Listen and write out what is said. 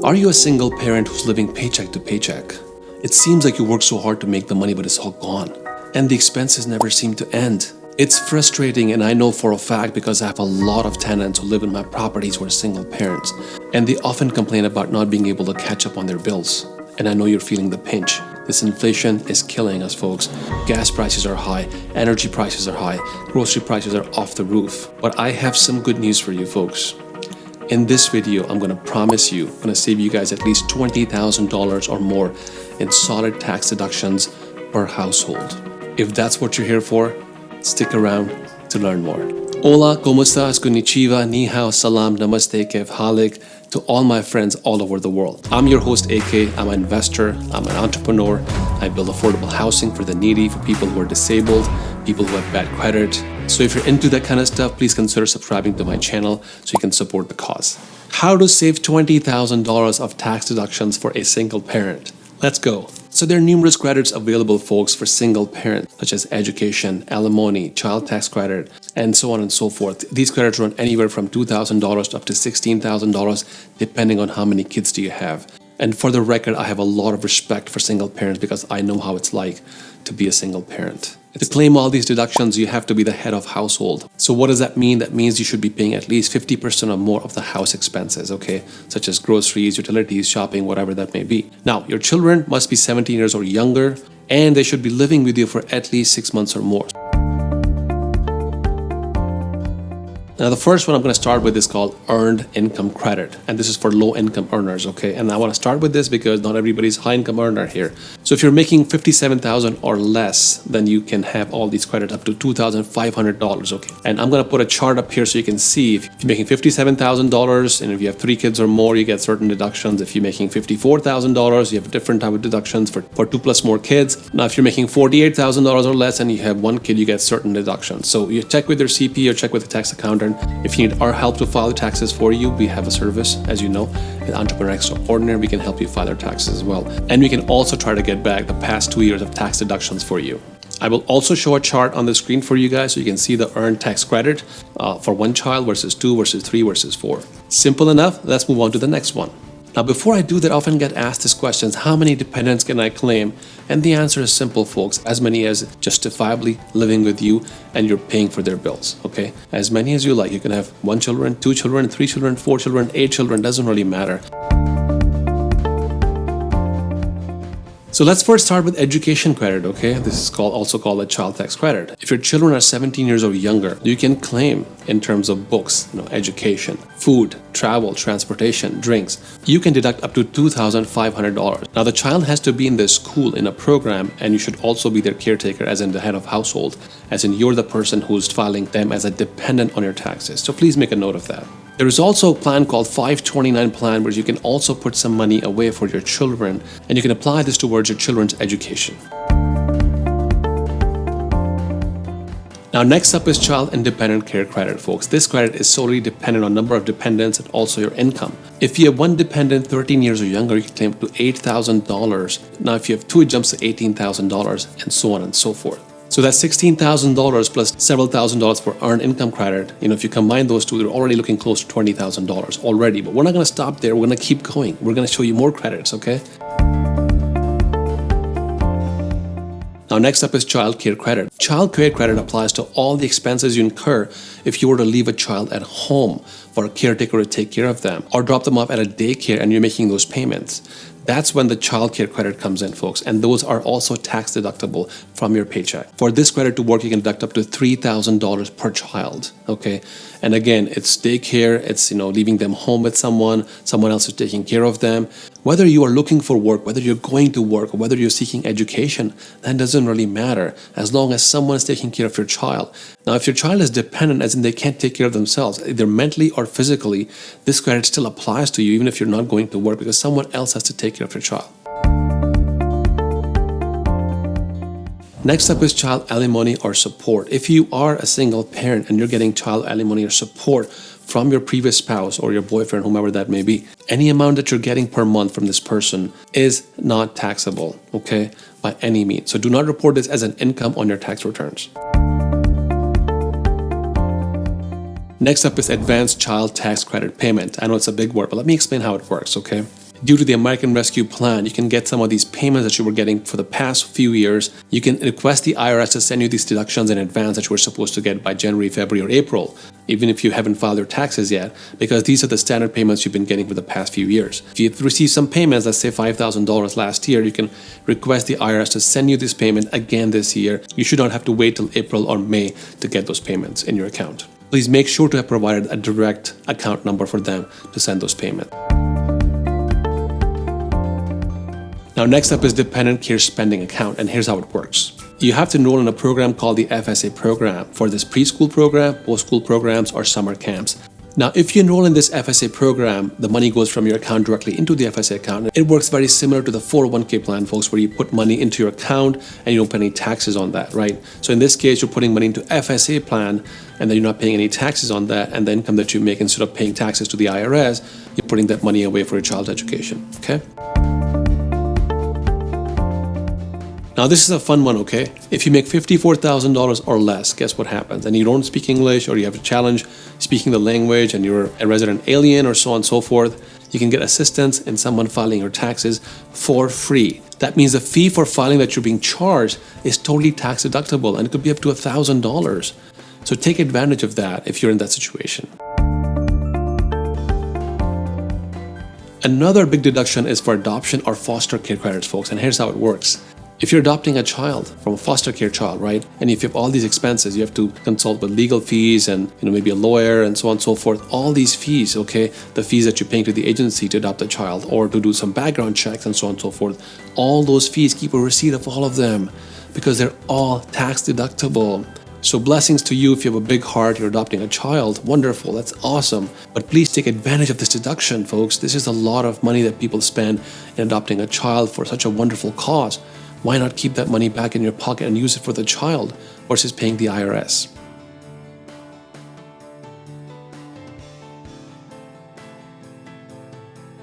Are you a single parent who's living paycheck to paycheck? It seems like you work so hard to make the money, but it's all gone. And the expenses never seem to end. It's frustrating, and I know for a fact because I have a lot of tenants who live in my properties who are single parents. And they often complain about not being able to catch up on their bills. And I know you're feeling the pinch. This inflation is killing us, folks. Gas prices are high, energy prices are high, grocery prices are off the roof. But I have some good news for you, folks. In this video, I'm gonna promise you, I'm gonna save you guys at least $20,000 or more in solid tax deductions per household. If that's what you're here for, stick around to learn more. Hola, ¿cómo estás? Konnichiwa, ni hao, salam, namaste, kev halik, to all my friends all over the world. I'm your host, AK. I'm an investor. I'm an entrepreneur. I build affordable housing for the needy, for people who are disabled, people who have bad credit. So if you're into that kind of stuff, please consider subscribing to my channel so you can support the cause. How to save $20,000 of tax deductions for a single parent. Let's go. So there are numerous credits available, folks, for single parents, such as education, alimony, child tax credit, and so on and so forth. These credits run anywhere from $2,000 up to $16,000, depending on how many kids do you have. And for the record, I have a lot of respect for single parents because I know how it's like to be a single parent. To claim all these deductions, you have to be the head of household. So what does that mean? That means you should be paying at least 50% or more of the house expenses, okay? Such as groceries, utilities, shopping, whatever that may be. Now, your children must be 17 years or younger, and they should be living with you for at least 6 months or more. Now, the first one I'm going to start with is called Earned Income Credit. And this is for low-income earners, okay? And I want to start with this because not everybody's high-income earner here. So if you're making $57,000 or less, then you can have all these credits up to $2,500, okay? And I'm going to put a chart up here so you can see if you're making $57,000 and if you have 3 kids or more, you get certain deductions. If you're making $54,000, you have a different type of deductions for 2+ more kids. Now, if you're making $48,000 or less and you have 1 kid, you get certain deductions. So you check with your CP or check with the tax accountant. If you need our help to file taxes for you, we have a service, as you know, at Entrepreneur Extraordinary. We can help you file your taxes as well. And we can also try to get back the past 2 years of tax deductions for you. I will also show a chart on the screen for you guys so you can see the earned tax credit for 1 child versus 2 versus 3 versus 4. Simple enough. Let's move on to the next one. Now, before I do that, I often get asked this question: how many dependents can I claim? And the answer is simple, folks. As many as justifiably living with you and you're paying for their bills, okay? As many as you like. You can have 1 children, 2 children, 3 children, 4 children, 8 children, doesn't really matter. So let's first start with education credit, okay? This is also called a child tax credit. If your children are 17 years or younger, you can claim in terms of books, education, food, travel, transportation, drinks. You can deduct up to $2,500. Now, the child has to be in the school in a program, and you should also be their caretaker, as in the head of household, as in you're the person who's filing them as a dependent on your taxes. So please make a note of that. There is also a plan called 529 plan where you can also put some money away for your children, and you can apply this towards your children's education. Now, next up is Child Independent Care Credit, folks. This credit is solely dependent on number of dependents and also your income. If you have 1 dependent 13 years or younger, you can claim up to $8,000. Now, if you have 2, it jumps to $18,000, and so on and so forth. So that's $16,000 plus several $1,000s for earned income credit. If you combine those two, they're already looking close to $20,000 already. But we're not going to stop there. We're going to keep going. We're going to show you more credits, okay? Now, next up is child care credit. Child care credit applies to all the expenses you incur if you were to leave a child at home for a caretaker to take care of them, or drop them off at a daycare and you're making those payments. That's when the child care credit comes in, folks, and those are also tax deductible from your paycheck. For this credit to work, you can deduct up to $3,000 per child, okay? And again, it's daycare, it's leaving them home with someone else is taking care of them. Whether you are looking for work, whether you're going to work, or whether you're seeking education, that doesn't really matter as long as someone is taking care of your child. Now, if your child is dependent, as in they can't take care of themselves, either mentally or physically, this credit still applies to you even if you're not going to work because someone else has to take care of your child. Next up is child alimony or support. If you are a single parent and you're getting child alimony or support from your previous spouse or your boyfriend, whomever that may be, any amount that you're getting per month from this person is not taxable, okay, by any means. So do not report this as an income on your tax returns. Next up is advanced child tax credit payment. I know it's a big word, but let me explain how it works, okay? Due to the American Rescue Plan, you can get some of these payments that you were getting for the past few years. You can request the IRS to send you these deductions in advance that you were supposed to get by January, February, or April, even if you haven't filed your taxes yet, because these are the standard payments you've been getting for the past few years. If you've received some payments, let's say $5,000 last year, you can request the IRS to send you this payment again this year. You should not have to wait till April or May to get those payments in your account. Please make sure to have provided a direct account number for them to send those payments. Now, next up is Dependent Care Spending Account, and here's how it works. You have to enroll in a program called the FSA Program for this preschool program, post-school programs, or summer camps. Now, if you enroll in this FSA program, the money goes from your account directly into the FSA account. It works very similar to the 401k plan, folks, where you put money into your account and you don't pay any taxes on that, right? So in this case, you're putting money into FSA plan and then you're not paying any taxes on that, and the income that you make, instead of paying taxes to the IRS, you're putting that money away for your child's education, okay? Now, this is a fun one, okay? If you make $54,000 or less, guess what happens? And you don't speak English, or you have a challenge speaking the language, and you're a resident alien, or so on and so forth, you can get assistance in someone filing your taxes for free. That means the fee for filing that you're being charged is totally tax deductible, and it could be up to $1,000. So take advantage of that if you're in that situation. Another big deduction is for adoption or foster care credits, folks, and here's how it works. If you're adopting a child from a foster care child, right, and if you have all these expenses, you have to consult with legal fees and maybe a lawyer and so on and so forth, all these fees, okay, the fees that you're paying to the agency to adopt a child or to do some background checks and so on and so forth, all those fees, keep a receipt of all of them because they're all tax deductible. So blessings to you if you have a big heart, you're adopting a child, wonderful, that's awesome. But please take advantage of this deduction, folks. This is a lot of money that people spend in adopting a child for such a wonderful cause. Why not keep that money back in your pocket and use it for the child versus paying the IRS?